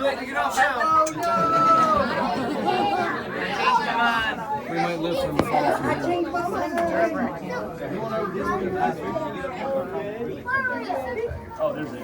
late to get off now. We might live from the fall. Oh, there's it.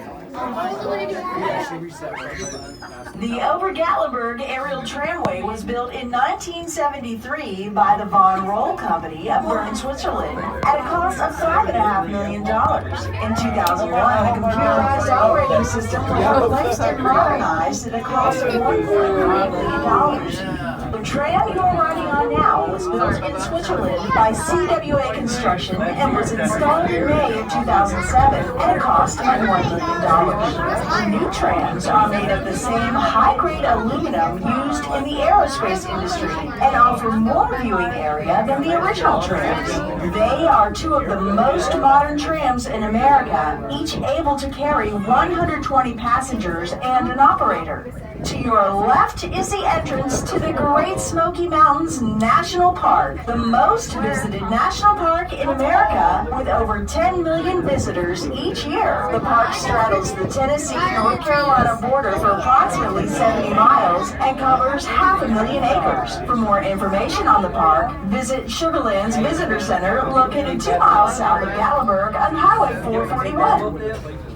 The Ober Gatlinburg aerial tramway was built in 1973 by the Von Roll Company of Bern, Switzerland, at a cost of $5.5 million. In 2001, a computerized operating system was replaced and modernized at a cost of $1.9 million. The tram you're riding on now was built in Switzerland by CWA Construction and was installed in May of 2007 at a cost of $1 million. The new trams are made of the same high-grade aluminum used in the aerospace industry and offer more viewing area than the original trams. They are two of the most modern trams in America, each able to carry 120 passengers and an operator. To your left is the entrance to the Great Smoky Mountains National Park, the most visited national park in America with over 10 million visitors each year. The park straddles the Tennessee-North Carolina border for approximately 70 miles and covers 500,000 acres. For more information on the park, visit Sugarland's Visitor Center located 2 miles south of Gatlinburg on Highway 441.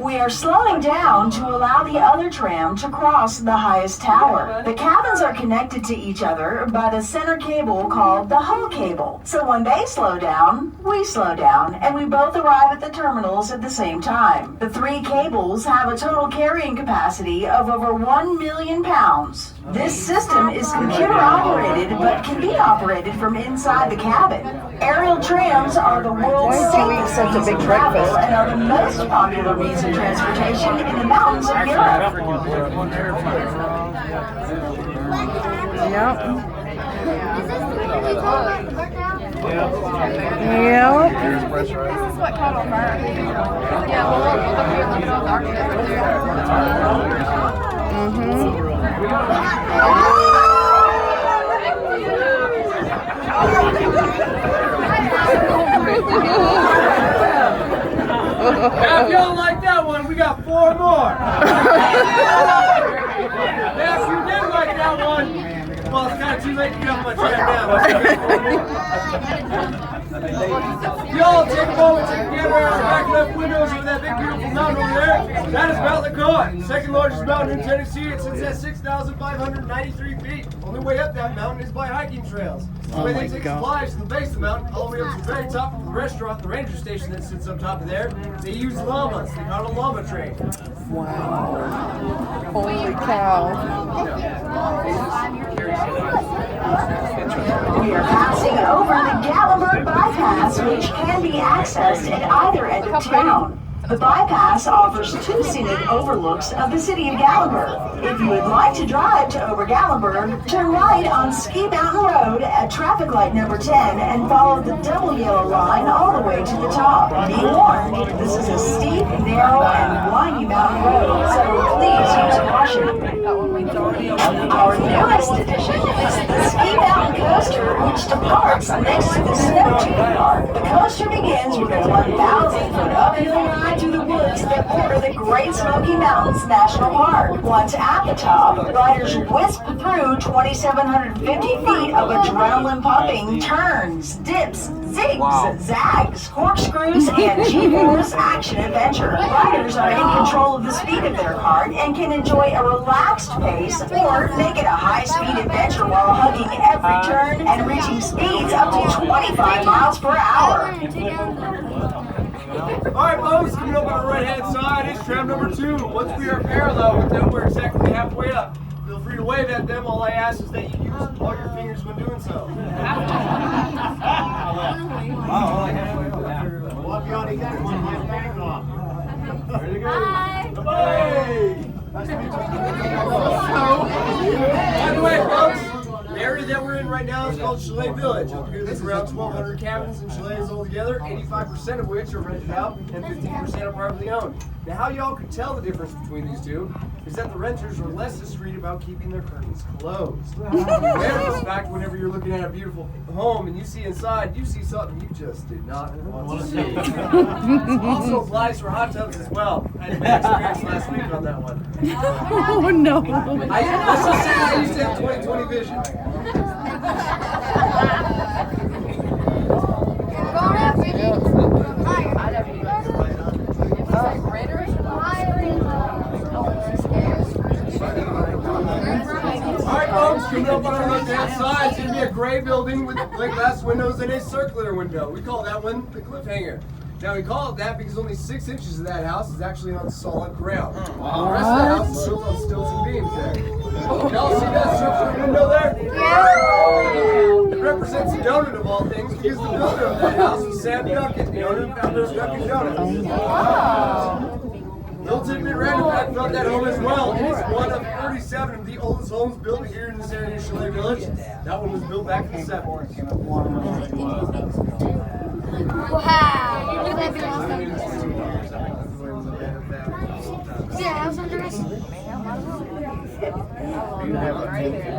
We are slowing down to allow the other tram to cross the highest tower. The cabins are connected to each other by the center cable called the hull cable. So when they slow down, we slow down, and we both arrive at the terminals at the same time. The 3 cables have a total carrying capacity of over 1 million pounds. This system is computer operated but can be operated from inside the cabin. Aerial trams are the world's safest means of travel and are the most popular means of transportation in the mountains of Europe. Yep. This is what caught on fire. Yeah, well, look here, look at all the architecture If y'all like that one, we got 4 more. If you did like that one, well, it's kind of too late to get off my tram now. Y'all take a moment, take a camera out the back left windows of that big beautiful mountain over there. That is Mount LaCoa, second largest mountain in Tennessee. It sits at 6,593 feet. Only way up that mountain is by hiking trails. The way they take supplies to the base of the mountain, all the way up to the very top of the restaurant, the ranger station that sits up top of there, they use llamas. They call it a llama train. Wow. Holy cow. We are passing over the Gatlinburg bypass, which can be accessed at either end of town. The bypass offers 2 scenic overlooks of the city of Gatlinburg. If you would like to drive to Ober Gatlinburg, turn right on Ski Mountain Road at traffic light number 10 and follow the double yellow line all the way to the top. Be warned, this is a steep, narrow, and windy mountain road, so please use caution. Our newest addition is the Ski Mountain Coaster, which departs next to the Snow Tube Park. The coaster begins with a 1,000-foot uphill ride through the woods that border the Great Smoky Mountains National Park. Once at the top, riders whisk through 2,750 feet of adrenaline-pumping turns, dips, zigs, zags, corkscrews, and G-force action-adventure. Riders are in control of the speed of their cart and can enjoy a relaxed pace or make it a high-speed adventure while hugging every turn and reaching speeds up to 25 miles per hour. Alright folks, coming up on the right hand side is tram number 2. Once we are parallel with them, we're exactly halfway up. Feel free to wave at them. All I ask is that you use all your fingers when doing so. Ready to go? Hey! Nice to meet you. By the way, folks, the area that we're in right now is called Chalet Village. Up here there's around 1,200 cabins and chalets altogether, 85% of which are rented out and 15% are privately owned. Now, how y'all could tell the difference between these two is that the renters are less discreet about keeping their curtains closed. Beware of this fact whenever you're looking at a beautiful home and you see inside, you see something you just did not want to see. This also applies for hot tubs as well. I had a bad experience last week on that one. Oh no. Let's just say I used to have 20/20 vision. Alright folks, coming up on our left-hand side is going to be a gray building with plate glass windows and a circular window. We call that one the cliffhanger. Now we call it that because only 6 inches of that house is actually on solid ground. While the rest of the house is built on stilts and beams there. Y'all see that circular window there? Yeah! It represents the donut of all things because the builder of that house was Sam Duncan, the owner and founder of Dunkin' Donuts. Little tidbit random fact about that home as well. It is one of 37 of the oldest homes built here in this area of Chalet Village. That one was built back in the 70s. Wow. That'd be awesome. Yeah, house under us.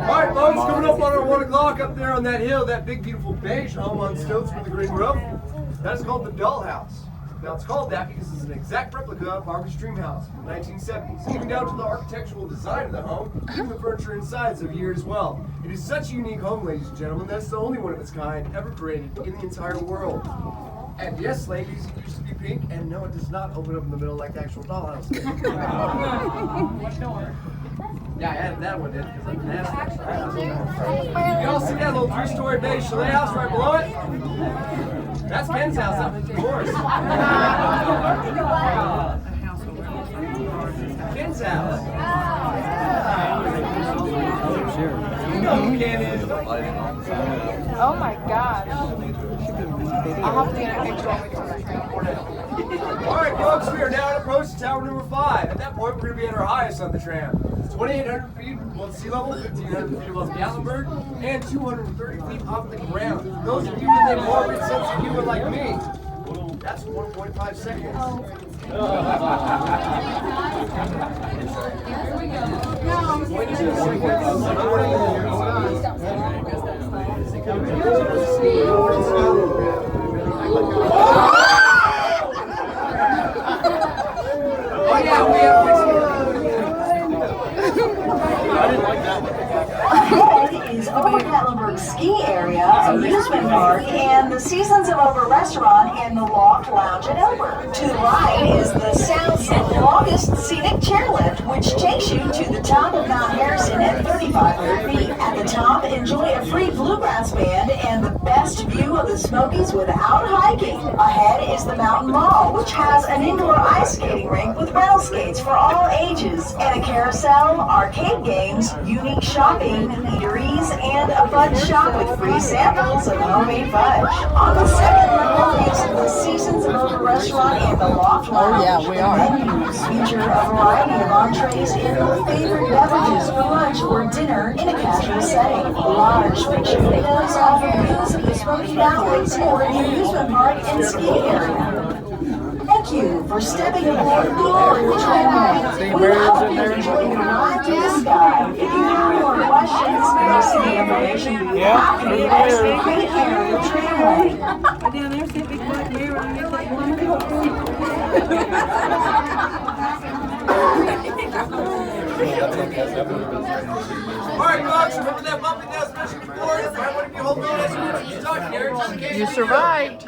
Alright folks, coming up on our 1 o'clock up there on that hill, that big beautiful beige home on stilts with the green roof. That is called the Doll House. Now it's called that because it's an exact replica of Barbara's dream house from the 1970s, even down to the architectural design of the home, even the furniture inside is of year as well. It is such a unique home, ladies and gentlemen, that's the only one of its kind ever created in the entire world. And yes, ladies, it used to be pink, and no, it does not open up in the middle like the actual dollhouse did. Yeah, I added that one in because I didn't ask that. Y'all see that little 3-story beige chalet house right below it? That's Ken's house up, of course. Ken's house. You know who Ken is. Oh my gosh. I'll have to get a picture when we come back. Alright folks, we are now approaching tower number 5. At that point, we're going to be at our highest on the tram. It's 2,800 feet above sea level, 1,500 feet above Gatlinburg, and 230 feet off the ground. For those of you with a morbid sense of humor like me, that's 1.5 seconds. Oh yeah, we have Is Ober Gatlinburg ski area, amusement park, and the Seasons of Ober restaurant and the Loft Lounge at Ober. To the right is the South's longest scenic chairlift, which takes you to the top of Mount Harrison at 3,500 feet. At the top, enjoy a free bluegrass band and the best view of the Smokies without hiking. Ahead is the Mountain Mall, which has an indoor ice skating rink with rental skates for all ages, and a carousel, arcade games, unique shopping, eateries, and a fudge shop with free samples of homemade fudge. On the second level is the Seasons of Ober restaurant and the Loft Lounge. Oh yeah, we are. Menus feature a variety of entrees and your favorite beverages for lunch or dinner in a casual setting. Large picture windows offer views of the Smoky Mountains or the amusement park and ski area. Thank you for stepping aboard the Ober Tramway. We hope you enjoyed the ride to the sky. If you have more questions, most of the information we have can be found at the Ober Tramway. Down there, see a big black mirror and get that one. Alright folks, remember that bumpy down special before? If you hold on, you talking, Eric. You survived.